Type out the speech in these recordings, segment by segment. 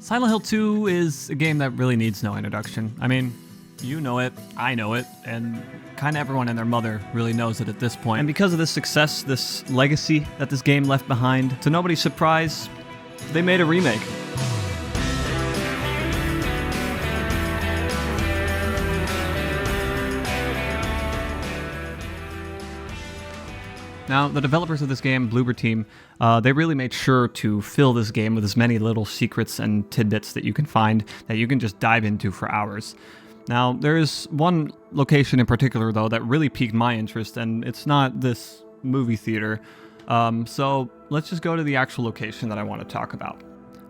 Silent Hill 2 is a game that really needs no introduction. I mean, you know it, I know it, and kind of everyone and their mother really knows it at this point. And because of this success, this legacy that this game left behind, to nobody's surprise, they made a remake. Now, the developers of this game, Bloober Team, they really made sure to fill this game with as many little secrets and tidbits that you can find that you can just dive into for hours. Now, there is one location in particular, though, that really piqued my interest, and it's not this movie theater. So let's just go to the actual location that I want to talk about.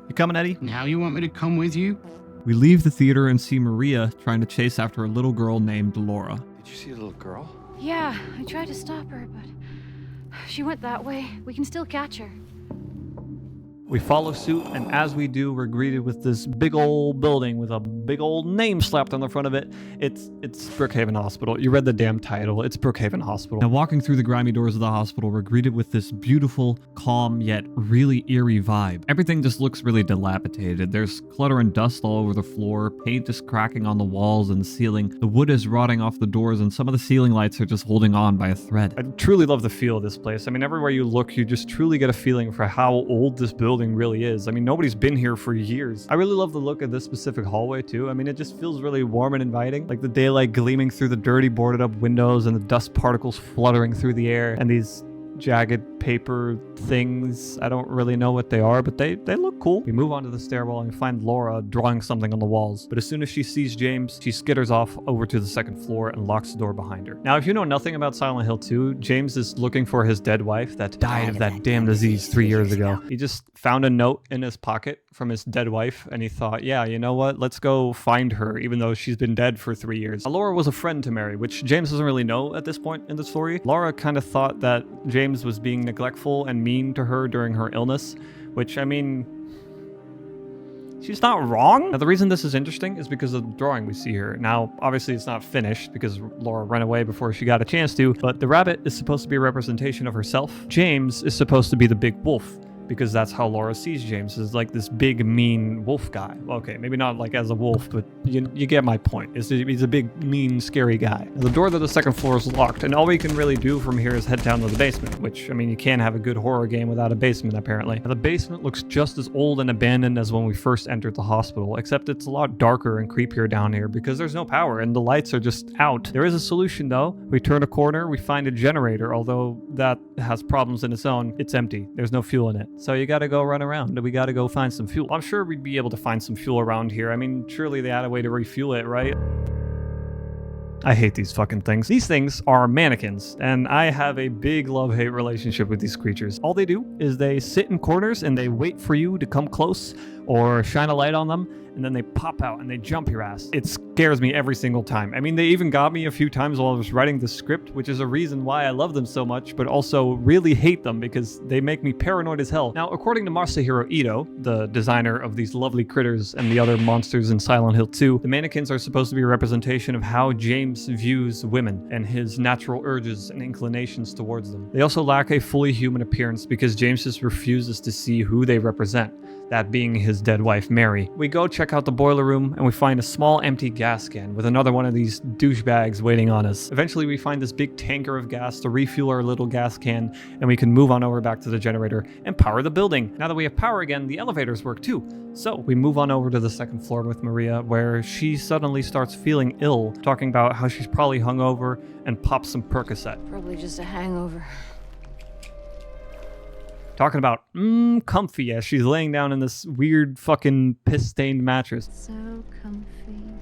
You coming, Eddie? Now you want me to come with you? We leave the theater and see Maria trying to chase after a little girl named Laura. Did you see a little girl? Yeah, I tried to stop her, but she went that way. We can still catch her. We follow suit, and as we do, we're greeted with this big old building with a big old name slapped on the front of it. It's Brookhaven Hospital. You read the damn title. It's Brookhaven Hospital. Now, walking through the grimy doors of the hospital, we're greeted with this beautiful, calm, yet really eerie vibe. Everything just looks really dilapidated. There's clutter and dust all over the floor. Paint is cracking on the walls and the ceiling. The wood is rotting off the doors, and some of the ceiling lights are just holding on by a thread. I truly love the feel of this place. I mean, everywhere you look, you just truly get a feeling for how old this building really is. I mean, nobody's been here for years. I really love the look of this specific hallway too. I mean, it just feels really warm and inviting. Like the daylight gleaming through the dirty boarded up windows and the dust particles fluttering through the air and these jagged paper things. I don't really know what they are, but they look cool. We move on to the stairwell and we find Laura drawing something on the walls. But as soon as she sees James, she skitters off over to the second floor and locks the door behind her. Now, if you know nothing about Silent Hill 2, James is looking for his dead wife that died of that damn disease 3 years ago. He just found a note in his pocket from his dead wife, and he thought, yeah, you know what? Let's go find her, even though she's been dead for 3 years. Laura was a friend to Mary, which James doesn't really know at this point in the story. Laura kind of thought that James was being neglectful and mean to her during her illness, which, I mean, she's not wrong. Now, the reason this is interesting is because of the drawing we see here. Now, obviously, it's not finished because Laura ran away before she got a chance to, but the rabbit is supposed to be a representation of herself. James is supposed to be the big wolf, because that's how Laura sees James, as like this big, mean wolf guy. Okay, maybe not like as a wolf, but you get my point. He's a big, mean, scary guy. The door to the second floor is locked, and all we can really do from here is head down to the basement, which, I mean, you can't have a good horror game without a basement, apparently. Now, the basement looks just as old and abandoned as when we first entered the hospital, except it's a lot darker and creepier down here because there's no power and the lights are just out. There is a solution, though. We turn a corner, we find a generator, although that has problems in its own. It's empty. There's no fuel in it. So you gotta go run around. We gotta go find some fuel. I'm sure we'd be able to find some fuel around here. I mean, surely they had a way to refuel it, right? I hate these fucking things. These things are mannequins, and I have a big love-hate relationship with these creatures. All they do is they sit in corners and they wait for you to come close or shine a light on them, and then they pop out and they jump your ass. It scares me every single time. I mean, they even got me a few times while I was writing the script, which is a reason why I love them so much, but also really hate them because they make me paranoid as hell. Now, according to Masahiro Ito, the designer of these lovely critters and the other monsters in Silent Hill 2, the mannequins are supposed to be a representation of how James views women and his natural urges and inclinations towards them. They also lack a fully human appearance because James just refuses to see who they represent, that being his dead wife, Mary. We go check out the boiler room and we find a small empty gas can with another one of these douchebags waiting on us. Eventually we find this big tanker of gas to refuel our little gas can, and we can move on over back to the generator and power the building. Now that we have power again, the elevators work too. So we move on over to the second floor with Maria, where she suddenly starts feeling ill, talking about how she's probably hungover, and pops some Percocet. Probably just a hangover. Talking about comfy as she's laying down in this weird fucking piss-stained mattress. So comfy.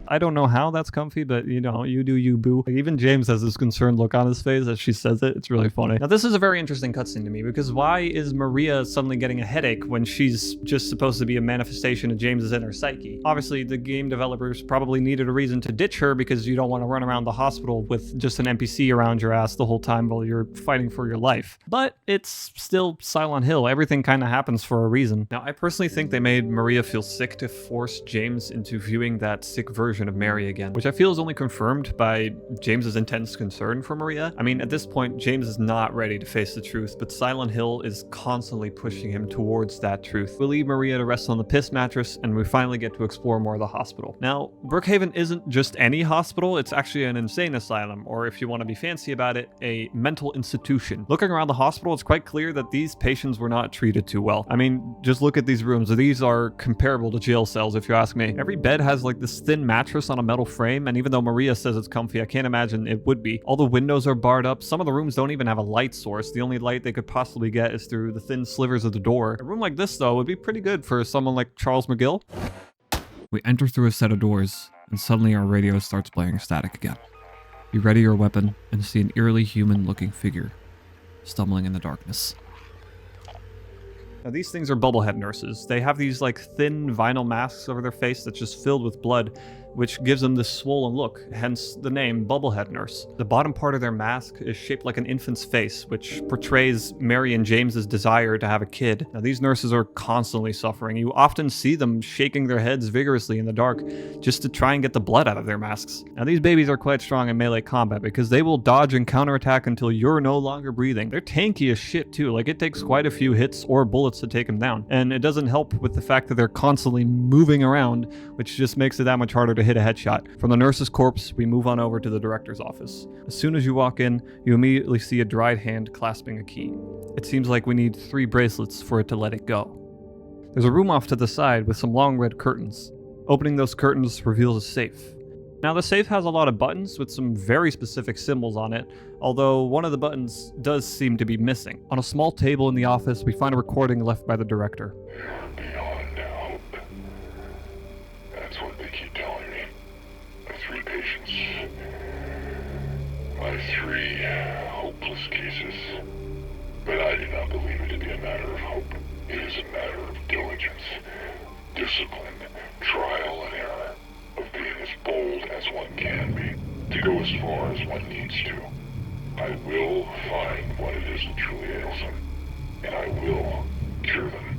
I don't know how that's comfy, but you know, you do you, boo. Like, even James has this concerned look on his face as she says it. It's really funny. Now, this is a very interesting cutscene to me, because why is Maria suddenly getting a headache when she's just supposed to be a manifestation of James's inner psyche? Obviously, the game developers probably needed a reason to ditch her because you don't want to run around the hospital with just an NPC around your ass the whole time while you're fighting for your life. But it's still Silent Hill. Everything kind of happens for a reason. Now, I personally think they made Maria feel sick to force James into viewing that sick version version of Mary again, which I feel is only confirmed by James's intense concern for Maria. I mean, at this point, James is not ready to face the truth, but Silent Hill is constantly pushing him towards that truth. We leave Maria to rest on the piss mattress, and we finally get to explore more of the hospital. Now, Brookhaven isn't just any hospital, it's actually an insane asylum, or if you want to be fancy about it, a mental institution. Looking around the hospital, it's quite clear that these patients were not treated too well. I mean, just look at these rooms. These are comparable to jail cells, if you ask me. Every bed has like this thin mattress on a metal frame, and even though Maria says it's comfy, I can't imagine it would be. All the windows are barred up. Some of the rooms don't even have a light source. The only light they could possibly get is through the thin slivers of the door. A room like this, though, would be pretty good for someone like Charles McGill. We enter through a set of doors, and suddenly our radio starts playing static again. You ready your weapon and see an eerily human-looking figure stumbling in the darkness. Now, these things are bubblehead nurses. They have these like thin vinyl masks over their face that's just filled with blood, which gives them this swollen look, hence the name Bubblehead Nurse. The bottom part of their mask is shaped like an infant's face, which portrays Mary and James's desire to have a kid. Now, these nurses are constantly suffering. You often see them shaking their heads vigorously in the dark just to try and get the blood out of their masks. Now, these babies are quite strong in melee combat because they will dodge and counterattack until you're no longer breathing. They're tanky as shit too, like it takes quite a few hits or bullets to take them down. And it doesn't help with the fact that they're constantly moving around, which just makes it that much harder to hit a headshot. From the nurse's corpse, we move on over to the director's office. As soon as you walk in, you immediately see a dried hand clasping a key. It seems like we need 3 bracelets for it to let it go. There's a room off to the side with some long red curtains. Opening those curtains reveals a safe. Now, the safe has a lot of buttons with some very specific symbols on it, although one of the buttons does seem to be missing. On a small table in the office, we find a recording left by the director. Beyond hope. That's what they keep telling me. My 3 patients. My 3 hopeless cases. But I do not believe it to be a matter of hope. It is a matter of diligence, discipline, trial and error, of being as bold as one can be, to go as far as one needs to. I will find what it is that truly ails them, and I will cure them.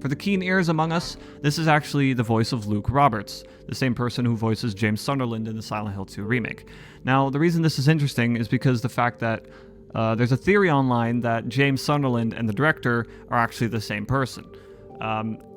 For the keen ears among us, this is actually the voice of Luke Roberts, the same person who voices James Sunderland in the Silent Hill 2 remake. Now, the reason this is interesting is because the fact that there's a theory online that James Sunderland and the director are actually the same person.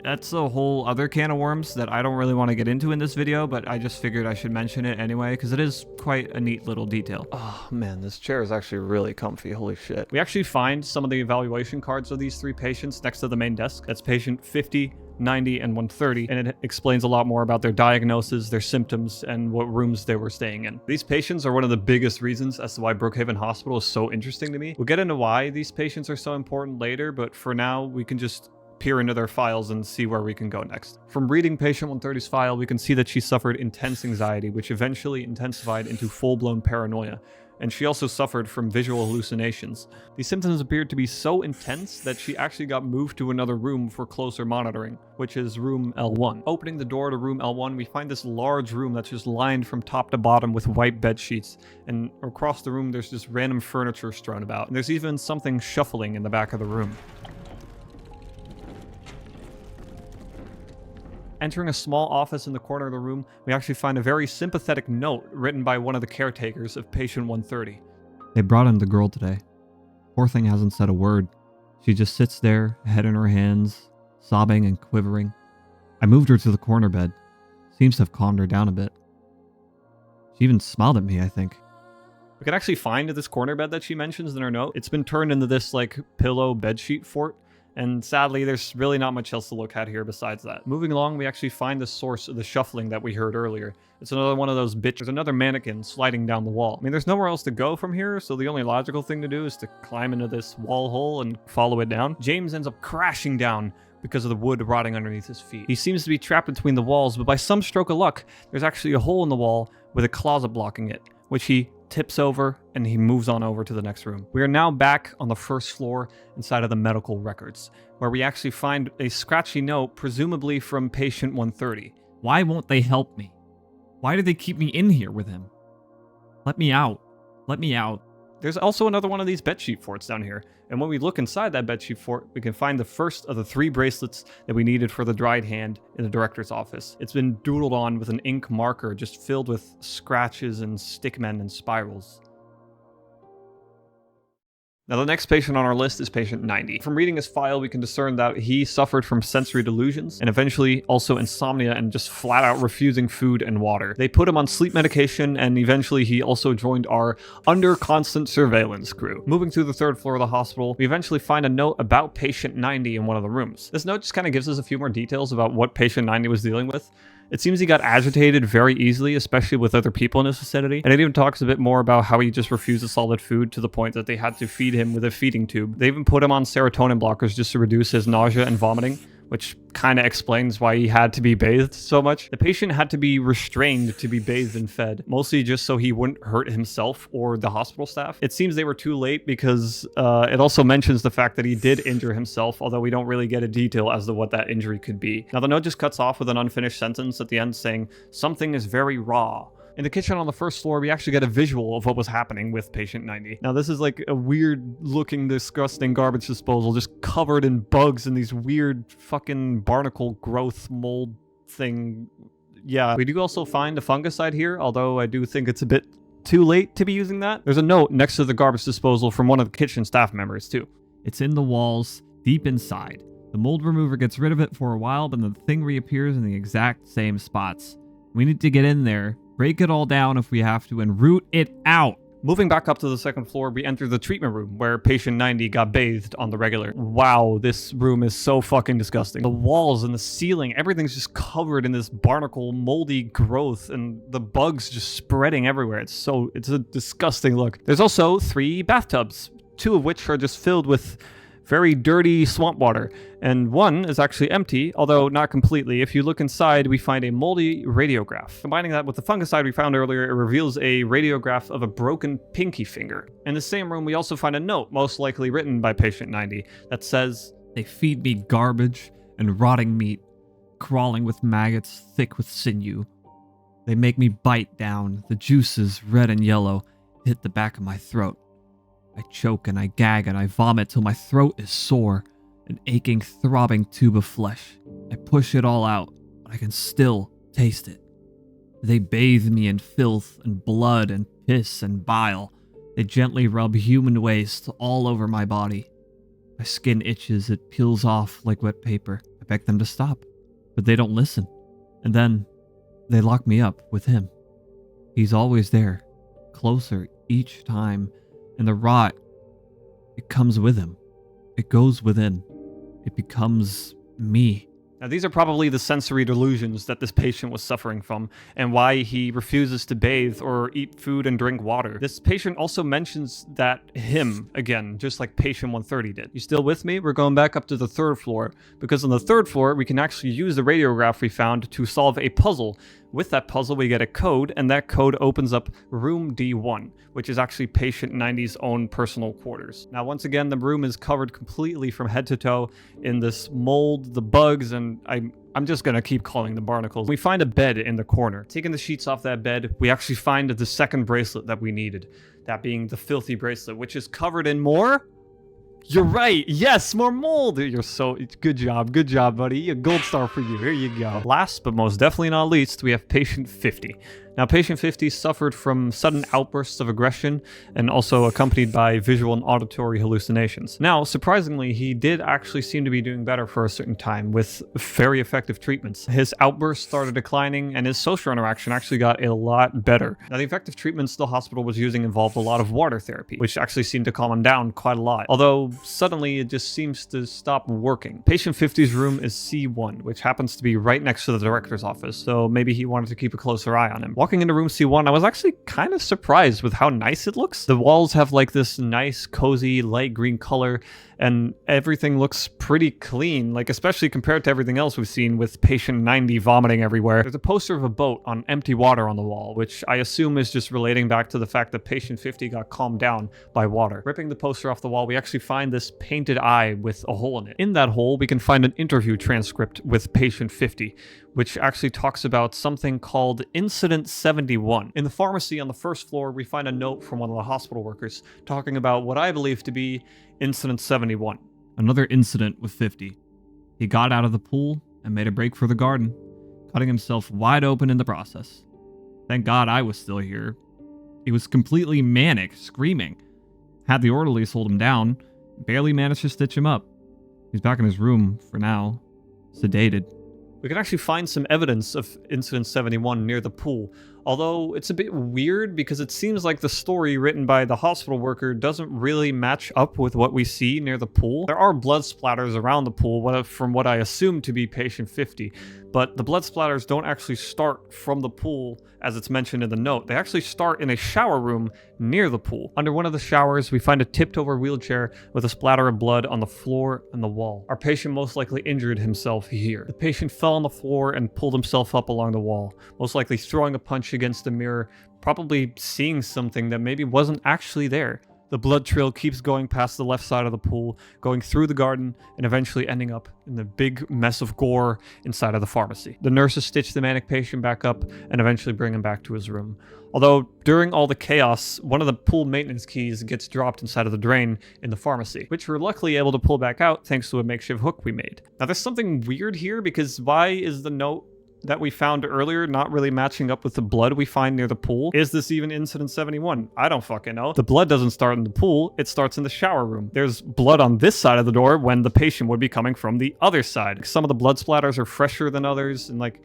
That's a whole other can of worms that I don't really want to get into in this video, but I just figured I should mention it anyway, because it is quite a neat little detail. Oh man, this chair is actually really comfy, holy shit. We actually find some of the evaluation cards of these 3 patients next to the main desk. That's patient 50, 90, and 130, and it explains a lot more about their diagnosis, their symptoms, and what rooms they were staying in. These patients are one of the biggest reasons as to why Brookhaven Hospital is so interesting to me. We'll get into why these patients are so important later, but for now, we can just peer into their files and see where we can go next. From reading patient 130's file, we can see that she suffered intense anxiety, which eventually intensified into full-blown paranoia, and she also suffered from visual hallucinations. These symptoms appeared to be so intense that she actually got moved to another room for closer monitoring, which is room L1. Opening the door to room L1, we find this large room that's just lined from top to bottom with white bed sheets, and across the room there's just random furniture strewn about, and there's even something shuffling in the back of the room. Entering a small office in the corner of the room, we actually find a very sympathetic note written by one of the caretakers of patient 130. They brought in the girl today. Poor thing hasn't said a word. She just sits there, head in her hands, sobbing and quivering. I moved her to the corner bed. Seems to have calmed her down a bit. She even smiled at me, I think. We can actually find this corner bed that she mentions in her note. It's been turned into this like pillow bedsheet fort. And sadly, there's really not much else to look at here besides that. Moving along, we actually find the source of the shuffling that we heard earlier. It's another one of those There's another mannequin sliding down the wall. I mean, there's nowhere else to go from here, so the only logical thing to do is to climb into this wall hole and follow it down. James ends up crashing down because of the wood rotting underneath his feet. He seems to be trapped between the walls, but by some stroke of luck, there's actually a hole in the wall with a closet blocking it, which he tips over and he moves on over to the next room. We are now back on the first floor inside of the medical records, where we actually find a scratchy note, presumably from patient 130. Why won't they help me? Why do they keep me in here with him? Let me out. Let me out. There's also another one of these bedsheet forts down here, and when we look inside that bedsheet fort, we can find the first of the 3 bracelets that we needed for the dried hand in the director's office. It's been doodled on with an ink marker just filled with scratches and stickmen and spirals. Now, the next patient on our list is patient 90. From reading his file, we can discern that he suffered from sensory delusions and eventually also insomnia and just flat out refusing food and water. They put him on sleep medication, and eventually he also joined our under constant surveillance crew. Moving through the 3rd floor of the hospital, we eventually find a note about patient 90 in one of the rooms. This note just kind of gives us a few more details about what patient 90 was dealing with. It seems he got agitated very easily, especially with other people in his vicinity, and it even talks a bit more about how he just refuses solid food to the point that they had to feed him with a feeding tube. They even put him on serotonin blockers just to reduce his nausea and vomiting, which kind of explains why he had to be bathed so much. The patient had to be restrained to be bathed and fed, mostly just so he wouldn't hurt himself or the hospital staff. It seems they were too late because it also mentions the fact that he did injure himself, although we don't really get a detail as to what that injury could be. Now, the note just cuts off with an unfinished sentence at the end saying, "Something is very raw." In the kitchen on the 1st floor, we actually get a visual of what was happening with patient 90. Now, this is like a weird-looking, disgusting garbage disposal just covered in bugs and these weird fucking barnacle growth mold thing. Yeah, we do also find a fungicide here, although I do think it's a bit too late to be using that. There's a note next to the garbage disposal from one of the kitchen staff members, too. It's in the walls, deep inside. The mold remover gets rid of it for a while, but the thing reappears in the exact same spots. We need to get in there, break it all down if we have to, and root it out. Moving back up to the 2nd floor, we enter the treatment room where patient 90 got bathed on the regular. Wow, this room is so fucking disgusting. The walls and the ceiling, everything's just covered in this barnacle, moldy growth, and the bugs just spreading everywhere. It's a disgusting look. There's also 3 bathtubs, 2 of which are just filled with very dirty swamp water, and one is actually empty, although not completely. If you look inside, we find a moldy radiograph. Combining that with the fungicide we found earlier, it reveals a radiograph of a broken pinky finger. In the same room, we also find a note, most likely written by patient 90, that says, "They feed me garbage and rotting meat, crawling with maggots thick with sinew. They make me bite down. The juices, red and yellow, hit the back of my throat. I choke and I gag and I vomit till my throat is sore, an aching, throbbing tube of flesh. I push it all out, but I can still taste it. They bathe me in filth and blood and piss and bile. They gently rub human waste all over my body. My skin itches, it peels off like wet paper. I beg them to stop, but they don't listen. And then they lock me up with him. He's always there, closer each time. And the rot, it comes with him. It goes within. It becomes me." Now, these are probably the sensory delusions that this patient was suffering from, and why he refuses to bathe or eat food and drink water. This patient also mentions that him again, just like patient 130 did. You still with me? We're going back up to the 3rd floor, because on the 3rd floor, we can actually use the radiograph we found to solve a puzzle. With that puzzle, we get a code, and that code opens up room D1, which is actually patient 90's own personal quarters. Now, once again, the room is covered completely from head to toe in this mold, the bugs, and I'm just gonna keep calling them barnacles. We find a bed in the corner. Taking the sheets off that bed, we actually find the 2nd bracelet that we needed, that being the filthy bracelet, which is covered in more. You're right. Yes, more mold. You're so good job, buddy. A gold star for you. Here you go. Last but most definitely not least, we have patient 50. Now, patient 50 suffered from sudden outbursts of aggression and also accompanied by visual and auditory hallucinations. Now, surprisingly, he did actually seem to be doing better for a certain time with very effective treatments. His outbursts started declining and his social interaction actually got a lot better. Now, the effective treatments the hospital was using involved a lot of water therapy, which actually seemed to calm him down quite a lot. Although, suddenly, it just seems to stop working. Patient 50's room is C1, which happens to be right next to the director's office, so maybe he wanted to keep a closer eye on him. Walking into room C1, I was actually kind of surprised with how nice it looks. The walls have like this nice, cozy, light green color, and everything looks pretty clean, like especially compared to everything else we've seen with patient 90 vomiting everywhere. There's a poster of a boat on empty water on the wall, which I assume is just relating back to the fact that patient 50 got calmed down by water. Ripping the poster off the wall, we actually find this painted eye with a hole in it. In that hole, we can find an interview transcript with patient 50, which actually talks about something called Incident 71. In the pharmacy on the first floor, we find a note from one of the hospital workers talking about what I believe to be Incident 71. Another incident with 50. He got out of the pool and made a break for the garden, cutting himself wide open in the process. Thank God I was still here. He was completely manic, screaming. Had the orderlies hold him down, barely managed to stitch him up. He's back in his room for now, sedated. We can actually find some evidence of Incident 71 near the pool, although it's a bit weird because it seems like the story written by the hospital worker doesn't really match up with what we see near the pool. There are blood splatters around the pool from what I assume to be patient 50, but the blood splatters don't actually start from the pool as it's mentioned in the note. They actually start in a shower room near the pool. Under one of the showers, we find a tipped over wheelchair with a splatter of blood on the floor and the wall. Our patient most likely injured himself here. The patient fell on the floor and pulled himself up along the wall, most likely throwing a punch against the mirror, probably seeing something that maybe wasn't actually there. The blood trail keeps going past the left side of the pool, going through the garden, and eventually ending up in the big mess of gore inside of the pharmacy. The nurses stitch the manic patient back up and eventually bring him back to his room. Although, during all the chaos, one of the pool maintenance keys gets dropped inside of the drain in the pharmacy, which we're luckily able to pull back out thanks to a makeshift hook we made. Now, there's something weird here because why is the note that we found earlier not really matching up with the blood we find near the pool? Is this even Incident 71? I don't fucking know. The blood doesn't start in the pool, it starts in the shower room. There's blood on this side of the door when the patient would be coming from the other side. Some of the blood splatters are fresher than others, and like,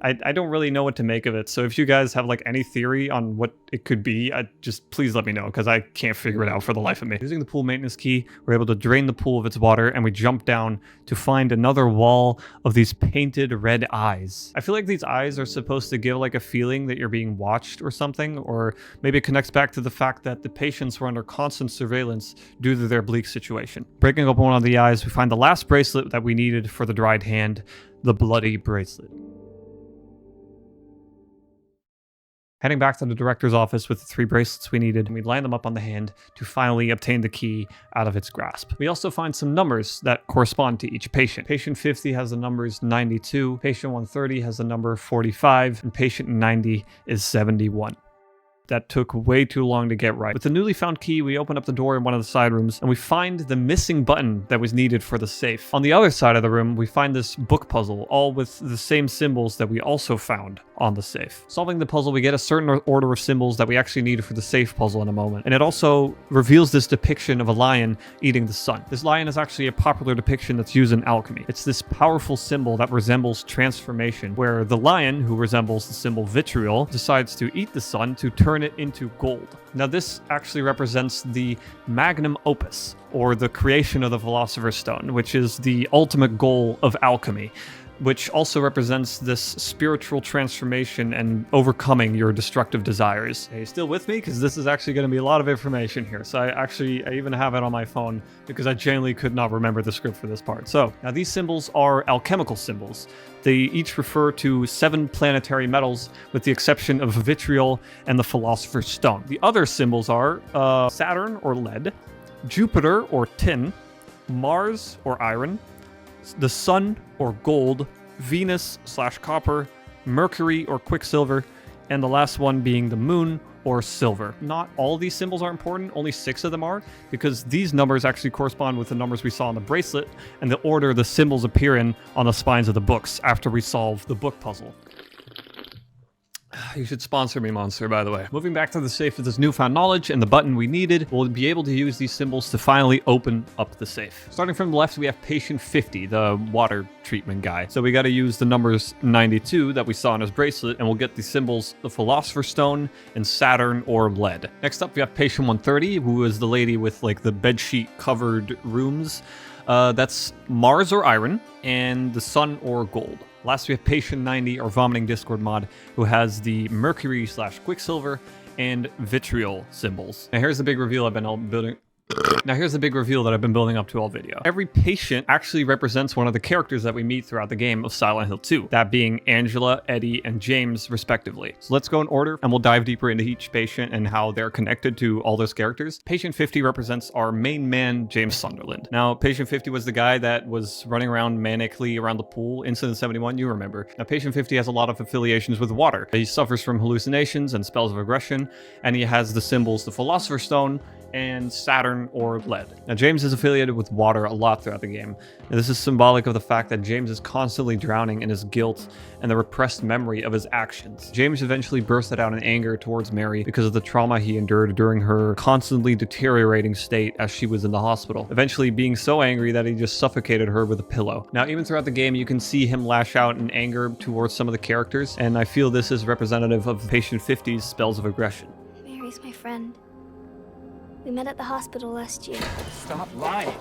I don't really know what to make of it. So if you guys have like any theory on what it could be, just please let me know because I can't figure it out for the life of me. Using the pool maintenance key, we're able to drain the pool of its water and we jump down to find another wall of these painted red eyes. I feel like these eyes are supposed to give like a feeling that you're being watched or something, or maybe it connects back to the fact that the patients were under constant surveillance due to their bleak situation. Breaking open one of the eyes, we find the last bracelet that we needed for the dried hand, the bloody bracelet. Heading back to the director's office with the 3 bracelets we needed, and we line them up on the hand to finally obtain the key out of its grasp. We also find some numbers that correspond to each patient. Patient 50 has the numbers 92, patient 130 has the number 45, and patient 90 is 71. That took way too long to get right. With the newly found key, we open up the door in one of the side rooms and we find the missing button that was needed for the safe. On the other side of the room, we find this book puzzle, all with the same symbols that we also found on the safe. Solving the puzzle, we get a certain order of symbols that we actually needed for the safe puzzle in a moment. And it also reveals this depiction of a lion eating the sun. This lion is actually a popular depiction that's used in alchemy. It's this powerful symbol that resembles transformation, where the lion, who resembles the symbol vitriol, decides to eat the sun to turn it into gold. Now this actually represents the magnum opus, or the creation of the Philosopher's Stone, which is the ultimate goal of alchemy, which also represents this spiritual transformation and overcoming your destructive desires. Are you still with me? Because this is actually going to be a lot of information here. So I even have it on my phone because I genuinely could not remember the script for this part. So now these symbols are alchemical symbols. They each refer to 7 planetary metals with the exception of vitriol and the Philosopher's Stone. The other symbols are Saturn or lead, Jupiter or tin, Mars or iron, the sun or gold, Venus/copper, Mercury or quicksilver, and the last one being the moon or silver. Not all these symbols are important, only 6 of them are, because these numbers actually correspond with the numbers we saw on the bracelet and the order the symbols appear in on the spines of the books after we solve the book puzzle. You should sponsor me, Monster, by the way. Moving back to the safe with this newfound knowledge and the button we needed, we'll be able to use these symbols to finally open up the safe. Starting from the left, we have patient 50, the water treatment guy. So we got to use the numbers 92 that we saw on his bracelet, and we'll get the symbols the Philosopher's Stone and Saturn or lead. Next up, we have patient 130, who is the lady with like the bedsheet covered rooms. That's Mars or iron, and the sun or gold. Last, we have patient 90, or vomiting Discord mod, who has the Mercury/Quicksilver and vitriol symbols. Now here's the big reveal I've been Now here's the big reveal that I've been building up to all video. Every patient actually represents one of the characters that we meet throughout the game of Silent Hill 2, that being Angela, Eddie, and James respectively. So let's go in order and we'll dive deeper into each patient and how they're connected to all those characters. Patient 50 represents our main man, James Sunderland. Now patient 50 was the guy that was running around manically around the pool, Incident 71, you remember. Now patient 50 has a lot of affiliations with water. He suffers from hallucinations and spells of aggression, and he has the symbols, the Philosopher's Stone, and Saturn or lead. Now James is affiliated with water a lot throughout the game. Now, this is symbolic of the fact that James is constantly drowning in his guilt and the repressed memory of his actions. James eventually bursted out in anger towards Mary because of the trauma he endured during her constantly deteriorating state as she was in the hospital, eventually being so angry that he just suffocated her with a pillow. Now even throughout the game you can see him lash out in anger towards some of the characters, and I feel this is representative of Patient 50's spells of aggression. Mary's my friend. We met at the hospital last year. Stop lying.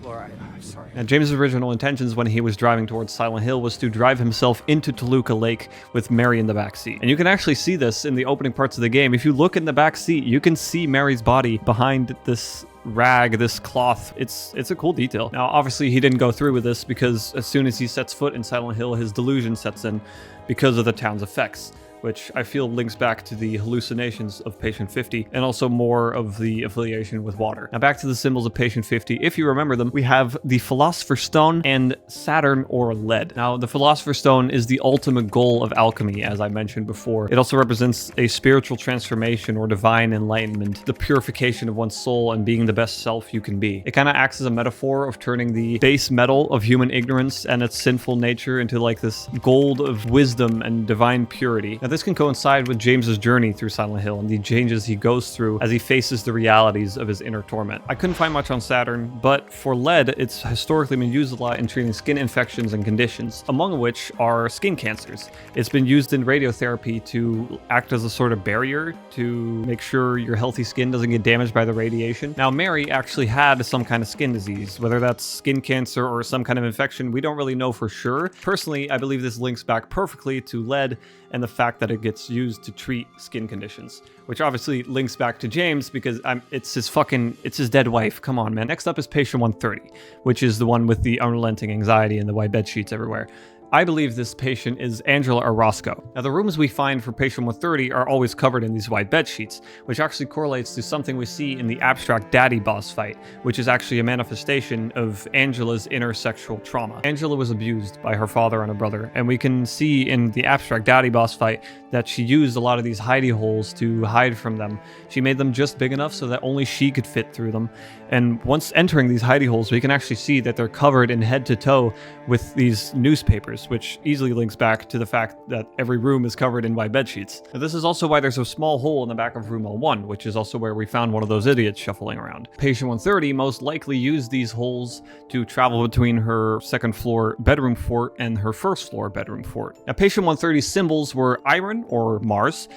Laura, I'm sorry. Now, James' original intentions when he was driving towards Silent Hill was to drive himself into Toluca Lake with Mary in the back seat. And you can actually see this in the opening parts of the game. If you look in the back seat, you can see Mary's body behind this rag, this cloth. It's a cool detail. Now, obviously, he didn't go through with this because as soon as he sets foot in Silent Hill, his delusion sets in because of the town's effects, which I feel links back to the hallucinations of Patient 50 and also more of the affiliation with water. Now back to the symbols of Patient 50. If you remember them, we have the Philosopher's Stone and Saturn or lead. Now the Philosopher's Stone is the ultimate goal of alchemy, as I mentioned before. It also represents a spiritual transformation or divine enlightenment, the purification of one's soul and being the best self you can be. It kind of acts as a metaphor of turning the base metal of human ignorance and its sinful nature into like this gold of wisdom and divine purity. Now, this can coincide with James's journey through Silent Hill and the changes he goes through as he faces the realities of his inner torment. I couldn't find much on Saturn, but for lead, it's historically been used a lot in treating skin infections and conditions, among which are skin cancers. It's been used in radiotherapy to act as a sort of barrier to make sure your healthy skin doesn't get damaged by the radiation. Now, Mary actually had some kind of skin disease, whether that's skin cancer or some kind of infection, we don't really know for sure. Personally, I believe this links back perfectly to lead and the fact that it gets used to treat skin conditions, which obviously links back to James because it's his dead wife. Come on, man. Next up is Patient 130, which is the one with the unrelenting anxiety and the white bed sheets everywhere. I believe this patient is Angela or Roscoe. Now, the rooms we find for patient 130 are always covered in these white bed sheets, which actually correlates to something we see in the abstract daddy boss fight, which is actually a manifestation of Angela's inner sexual trauma. Angela was abused by her father and her brother, and we can see in the abstract daddy boss fight that she used a lot of these hidey holes to hide from them. She made them just big enough so that only she could fit through them. And once entering these hidey holes, we can actually see that they're covered in head to toe with these newspapers, which easily links back to the fact that every room is covered in white bed sheets. Now, this is also why there's a small hole in the back of room L1, which is also where we found one of those idiots shuffling around. Patient 130 most likely used these holes to travel between her second floor bedroom fort and her first floor bedroom fort. Now, patient 130's symbols were iron, or Mars,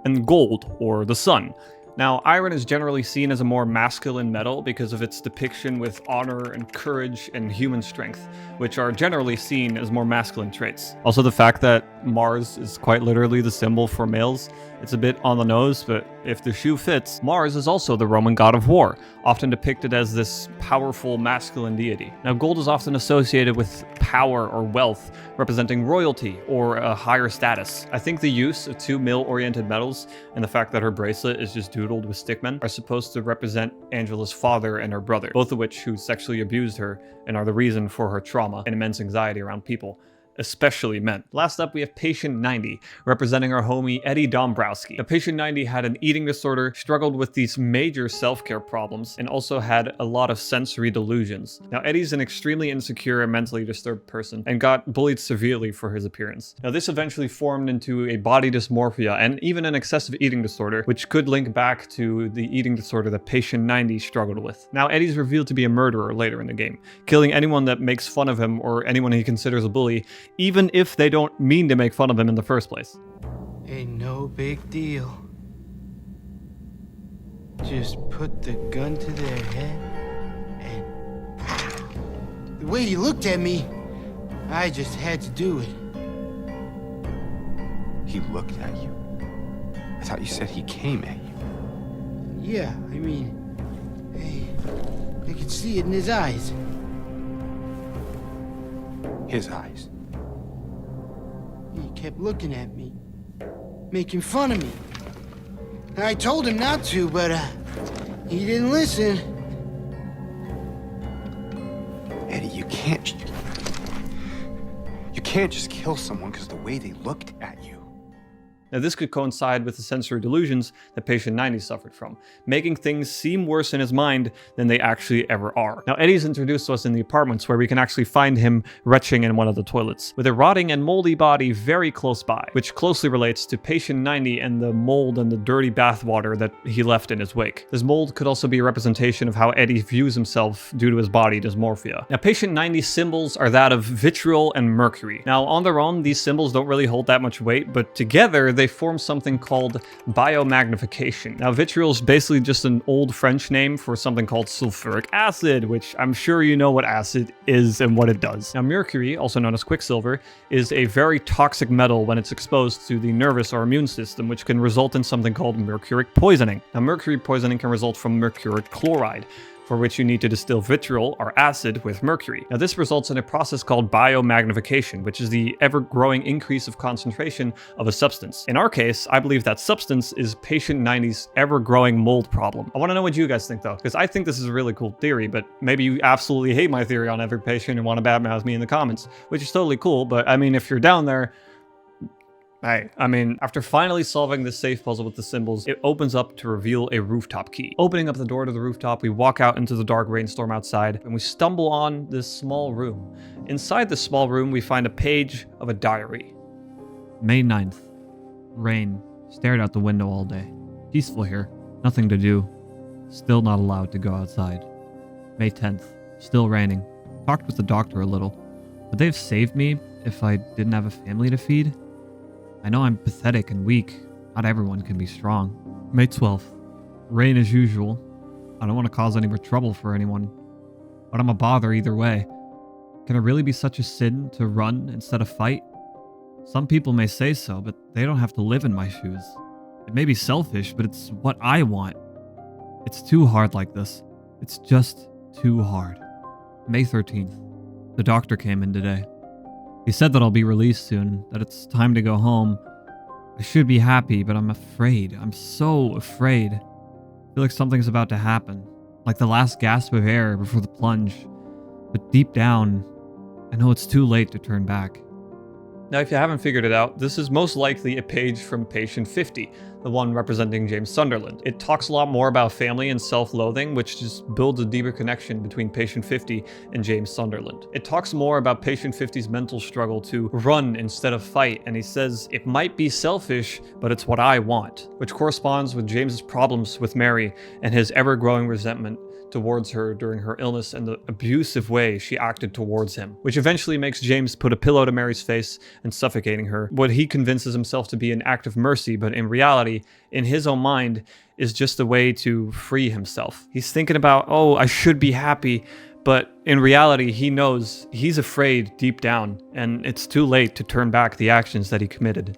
and gold, or the sun. Now, iron is generally seen as a more masculine metal because of its depiction with honor and courage and human strength, which are generally seen as more masculine traits. Also, the fact that Mars is quite literally the symbol for males, it's a bit on the nose, but if the shoe fits, Mars is also the Roman god of war, often depicted as this powerful masculine deity. Now, gold is often associated with power or wealth, representing royalty or a higher status. I think the use of two male-oriented metals and the fact that her bracelet is just doodled with stickmen are supposed to represent Angela's father and her brother, both of which who sexually abused her and are the reason for her trauma and immense anxiety around people, especially men. Last up, we have Patient 90, representing our homie Eddie Dombrowski. Now, Patient 90 had an eating disorder, struggled with these major self-care problems, and also had a lot of sensory delusions. Now, Eddie's an extremely insecure and mentally disturbed person, and got bullied severely for his appearance. Now, this eventually formed into a body dysmorphia, and even an excessive eating disorder, which could link back to the eating disorder that Patient 90 struggled with. Now, Eddie's revealed to be a murderer later in the game, killing anyone that makes fun of him or anyone he considers a bully, even if they don't mean to make fun of him in the first place. Ain't no big deal. Just put the gun to their head and... The way he looked at me, I just had to do it. He looked at you? I thought you said he came at you. Yeah, I mean, Hey, I could see it in his eyes. His eyes. He kept looking at me, making fun of me. I told him not to, but he didn't listen. Eddie, you can't just kill someone because the way they looked at you. Now, this could coincide with the sensory delusions that patient 90 suffered from, making things seem worse in his mind than they actually ever are. Now, Eddie's introduced to us in the apartments where we can actually find him retching in one of the toilets, with a rotting and moldy body very close by, which closely relates to patient 90 and the mold and the dirty bathwater that he left in his wake. This mold could also be a representation of how Eddie views himself due to his body dysmorphia. Now, patient 90's symbols are that of vitriol and mercury. Now, on their own, these symbols don't really hold that much weight, but together they form something called biomagnification. Now, vitriol is basically just an old French name for something called sulfuric acid, which I'm sure you know what acid is and what it does. Now, mercury, also known as quicksilver, is a very toxic metal when it's exposed to the nervous or immune system, which can result in something called mercuric poisoning. Now, mercury poisoning can result from mercuric chloride, for which you need to distill vitriol, or acid, with mercury. Now, this results in a process called biomagnification, which is the ever-growing increase of concentration of a substance. In our case, I believe that substance is patient 90's ever-growing mold problem. I want to know what you guys think, though, because I think this is a really cool theory, but maybe you absolutely hate my theory on every patient and want to badmouth me in the comments, which is totally cool, but I mean, if you're down there, hey, I mean, after finally solving this safe puzzle with the symbols, it opens up to reveal a rooftop key. Opening up the door to the rooftop, we walk out into the dark rainstorm outside, and we stumble on this small room. Inside this small room, we find a page of a diary. May 9th. Rain. Stared out the window all day. Peaceful here. Nothing to do. Still not allowed to go outside. May 10th. Still raining. Talked with the doctor a little. Would they have saved me if I didn't have a family to feed? I know I'm pathetic and weak. Not everyone can be strong. May 12th. Rain as usual. I don't want to cause any more trouble for anyone, but I'm a bother either way. Can it really be such a sin to run instead of fight? Some people may say so, but they don't have to live in my shoes. It may be selfish, but it's what I want. It's too hard like this. It's just too hard. May 13th. The doctor came in today. He said that I'll be released soon, that it's time to go home. I should be happy, but I'm afraid. I'm so afraid. I feel like something's about to happen, like the last gasp of air before the plunge. But deep down, I know it's too late to turn back. Now, if you haven't figured it out, this is most likely a page from patient 50, the one representing James Sunderland. It talks a lot more about family and self-loathing, which just builds a deeper connection between patient 50 and James Sunderland. It talks more about patient 50's mental struggle to run instead of fight, and he says, it might be selfish, but it's what I want, which corresponds with James's problems with Mary and his ever-growing resentment towards her during her illness and the abusive way she acted towards him, which eventually makes James put a pillow to Mary's face and suffocating her, what he convinces himself to be an act of mercy, but in reality, in his own mind, is just a way to free himself. He's thinking about, oh, I should be happy, but in reality, he knows he's afraid deep down, and it's too late to turn back the actions that he committed.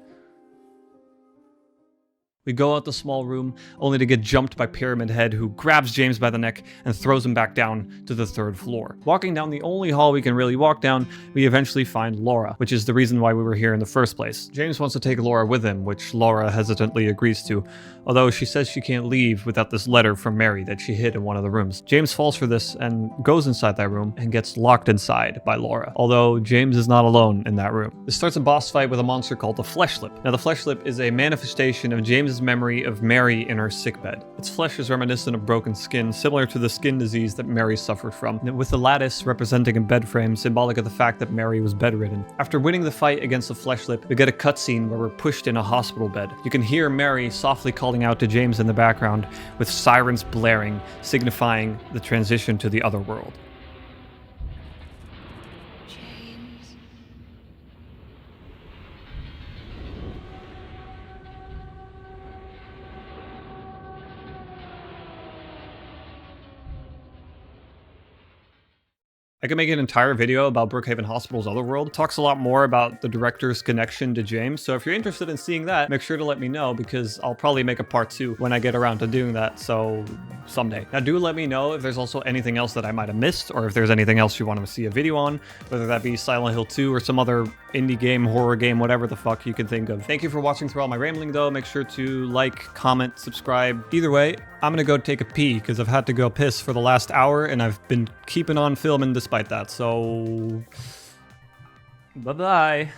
We go out the small room, only to get jumped by Pyramid Head, who grabs James by the neck and throws him back down to the 3rd floor. Walking down the only hall we can really walk down, we eventually find Laura, which is the reason why we were here in the first place. James wants to take Laura with him, which Laura hesitantly agrees to, although she says she can't leave without this letter from Mary that she hid in one of the rooms. James falls for this and goes inside that room and gets locked inside by Laura, although James is not alone in that room. This starts a boss fight with a monster called the Fleshlip. Now, the Fleshlip is a manifestation of James' memory of Mary in her sickbed. Its flesh is reminiscent of broken skin, similar to the skin disease that Mary suffered from, with the lattice representing a bed frame, symbolic of the fact that Mary was bedridden. After winning the fight against the Fleshlip, we get a cutscene where we're pushed in a hospital bed. You can hear Mary softly calling out to James in the background, with sirens blaring, signifying the transition to the other world. I could make an entire video about Brookhaven Hospital's Otherworld. It talks a lot more about the director's connection to James, so if you're interested in seeing that, make sure to let me know, because I'll probably make a part 2 when I get around to doing that, so someday. Now do let me know if there's also anything else that I might have missed, or if there's anything else you want to see a video on, whether that be Silent Hill 2 or some other indie game, horror game, whatever the fuck you can think of. Thank you for watching through all my rambling though. Make sure to like, comment, subscribe. Either way, I'm gonna go take a pee because I've had to go piss for the last hour and I've been keeping on filming despite that, so bye-bye.